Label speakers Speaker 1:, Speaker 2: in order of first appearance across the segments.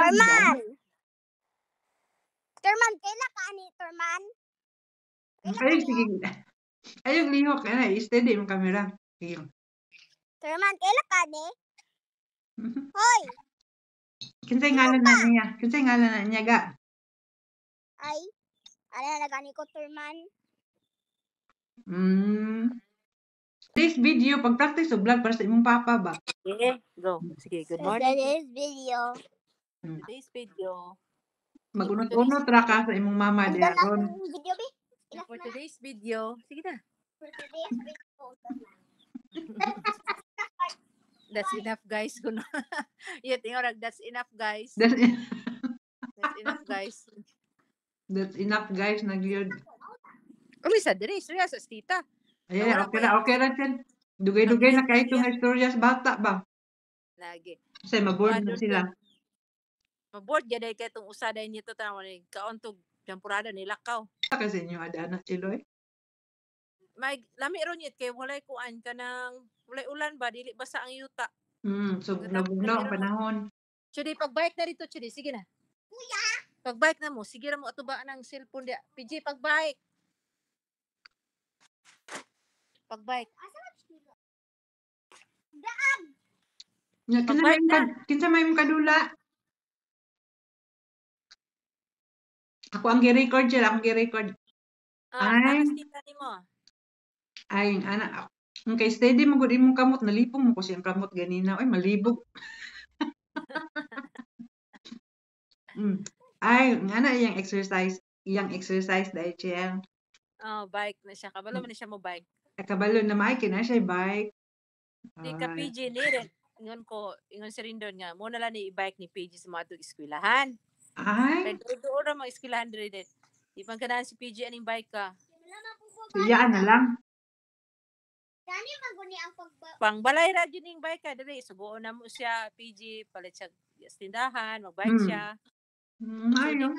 Speaker 1: Turman. Turman, kailan ka ani, Turman?
Speaker 2: Ay, sige. Ay, lihok ka na. I-steady yung camera. Sige.
Speaker 1: Turman, kailan ka ni? Hoy!
Speaker 2: Kinsay ngalan na niya? Kinsay ngalan na niya, ga?
Speaker 1: Ay, ano na gani ko, Turman?
Speaker 2: This video, pag-practice o vlog para sa imong papa ba?
Speaker 3: Okay, go. Sige, good morning.
Speaker 1: Today's video.
Speaker 3: Today's video.
Speaker 2: Magunod-unod ra ka sa imong mama
Speaker 1: Ang
Speaker 2: diha
Speaker 1: ganda
Speaker 2: ron.
Speaker 1: ng video, Bi.
Speaker 3: For today's video, sige na.
Speaker 1: For today's video.
Speaker 3: That's enough, guys. Kuno. Yeah, tingorag, that's enough, guys.
Speaker 2: That's
Speaker 3: Enough, guys.
Speaker 2: That's enough, guys. Nagyod.
Speaker 3: Uli sa diri, suya sa tita.
Speaker 2: Ayan, okay ra, Chen. Dugay-dugay na kayo itong istorya sa bata ba?
Speaker 3: Lagi.
Speaker 2: Kasi maboard na sila.
Speaker 3: Maboard ya dahil kaya itong usaday nito tanaw ni kaontog champurada ni lakaw.
Speaker 2: Kasi inyo ada na Chiloy.
Speaker 3: May lami ron yun kay walay kuan ka ng walay ulan ba dili basa ang yuta.
Speaker 2: So bugnaw ang panahon.
Speaker 3: Chudi pagbike na dito, Chudi, sige na.
Speaker 1: Kuya!
Speaker 3: Pagbike na mo, sige ra mo atubaan ang cellphone dia. PG pagbike. Pagbike.
Speaker 1: Daan!
Speaker 2: Kinsa may mong kadula? Ako ang gi-record sila, akong gi-record. Ay.
Speaker 3: Anas tita nimo.
Speaker 2: Ay, anak, kay steady mo gud imong kamot, nalipong mo ko siyang kamot ganina. Ay, malibog. Ay, ana iyang exercise dahil siya.
Speaker 3: Bike na siya. Kabalo man siya mo bike.
Speaker 2: Kabalo na may kina siya bike.
Speaker 3: Di ka PG ni rin. Ingon si Rindon nga, muna lang ni i-bike ni PG sa mga eskwelahan.
Speaker 2: Ay.
Speaker 3: Doon na mga eskwelahan rin. Di pang kanaan si PG aning bike ka.
Speaker 2: Iyaan na lang.
Speaker 1: Dani maguni ang
Speaker 3: Pangbalay ra yun yung bike ka. Dali, subuon na mo siya, PG, palit siya sa tindahan, mag-bike siya.
Speaker 2: Ayun.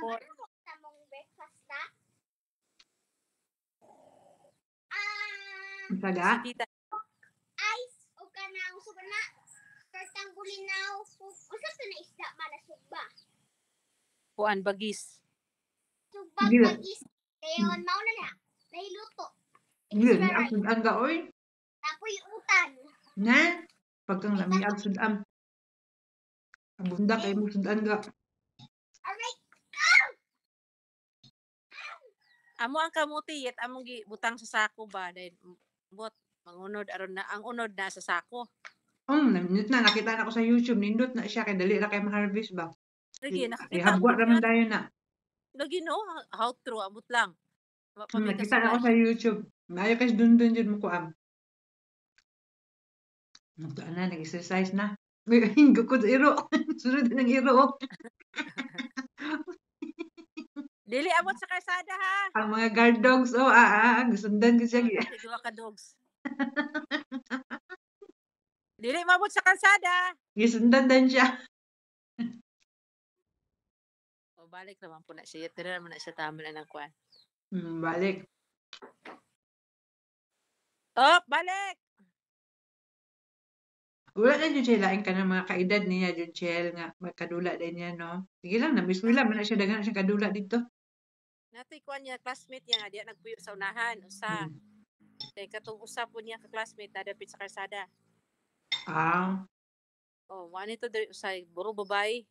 Speaker 1: Tamong breakfast na?
Speaker 2: Saga?
Speaker 3: Si tita.
Speaker 1: Ice o kanang suba na. Kartang bulinaw. Usa to na isda malasog ba?
Speaker 3: Kuan, bagis.
Speaker 1: Sugbang bagis. Kayon mao na na. Nahiluto.
Speaker 2: Yun, ang sudan ka, oy.
Speaker 1: Tapoy utan.
Speaker 2: Na? Pagkang lami ang sudan. Ang bunda kayo mo sudan ka.
Speaker 1: Alright.
Speaker 3: Amo ang kamuti, yet among butang sa sako ba? Dahil, mangunod, aron na, ang unod na sa sako.
Speaker 2: Nindot na, nakita na ko sa YouTube, nindot na siya, kaya dali na kayo ma-harvest ba?
Speaker 3: Lagi, nakakita
Speaker 2: Ihabwa naman tayo na.
Speaker 3: Lagi no, how true, abot lang.
Speaker 2: Nakita na ko sa YouTube. Maayo kasi dun yun mo ko am. Nag-exercise na. Hinggo ko sa iro. Sunod ng iro.
Speaker 3: Dili abot sa kalsada ha.
Speaker 2: Ang mga guard dogs, gusundan ko siya.
Speaker 3: Dua ka dogs. Dili mabot sa kalsada.
Speaker 2: Gisundan din siya.
Speaker 3: Balik naman po na siya. Tira naman na siya tama na ng kwan.
Speaker 2: Balik.
Speaker 3: Balik!
Speaker 2: Wala na dyan siya laing ka ng mga kaedad niya, Junchel, nga magkadula din niya, no? Sige lang, nabiswila, man na siya dagan siya kadula dito.
Speaker 3: Natay kuan niya, classmate niya nga, diya nagpuyo sa unahan, usa. Kaya katong usa po niya ka-classmate, nadapit sa kalsada. Manito diri usay, buro babae.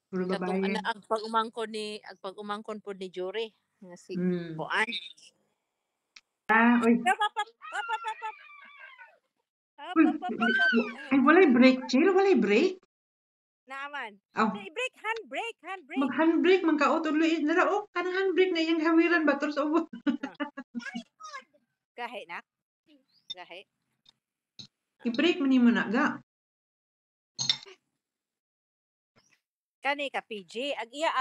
Speaker 2: Buro babae.
Speaker 3: Katong ang pag-umangkon po ni Jory. Nga si Buan.
Speaker 2: Oy. Ay, walay break, Chill. Walay break.
Speaker 3: Naaman. Break, handbrake.
Speaker 2: Mag-handbrake, magka-autoloy. Naraok ka ng handbrake na iyang hawiran ba? Terus ubo.
Speaker 3: Gahe na? Gahe?
Speaker 2: I-break mo ni mo na, ga.
Speaker 3: Kani ka, PJ. Ag iya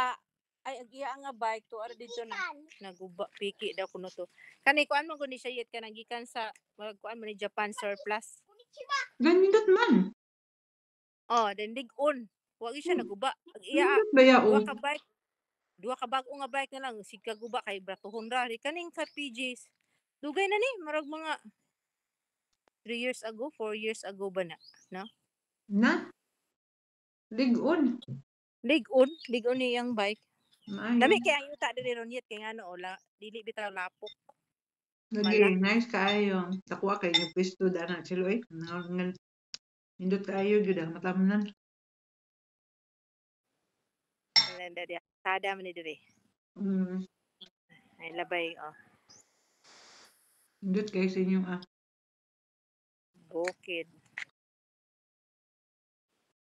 Speaker 3: nga bike to. Ara dito na. Naguba, piki daw kuno to. Kani, kuan mo kundi siya yet ka nagikan sa, kuan mo ni Japan surplus.
Speaker 2: Ganindot man.
Speaker 3: Dendig on. Huwag siya naguba. Ag iya, dua ka bago nga bike na lang. Sige guba kay bratuhon ra. Kaning ka, PJs. Dugay na ni. Marag mga 3 years ago, 4 years ago ba na? No?
Speaker 2: Na? Ligon.
Speaker 3: Ligon niyang bike.
Speaker 2: Maayo.
Speaker 3: Dami kay ang yuta diri ron yet kay ngano dili bitaw lapok.
Speaker 2: Lagi, nice kaayo. Takwa kay yung pwesto dana sila eh. Nindot kaayo gyud ang matamnan.
Speaker 3: Nanda dia. Sada man ni diri.
Speaker 2: Mm,
Speaker 3: Ay labay
Speaker 2: nindot kay sa inyo
Speaker 3: bukid.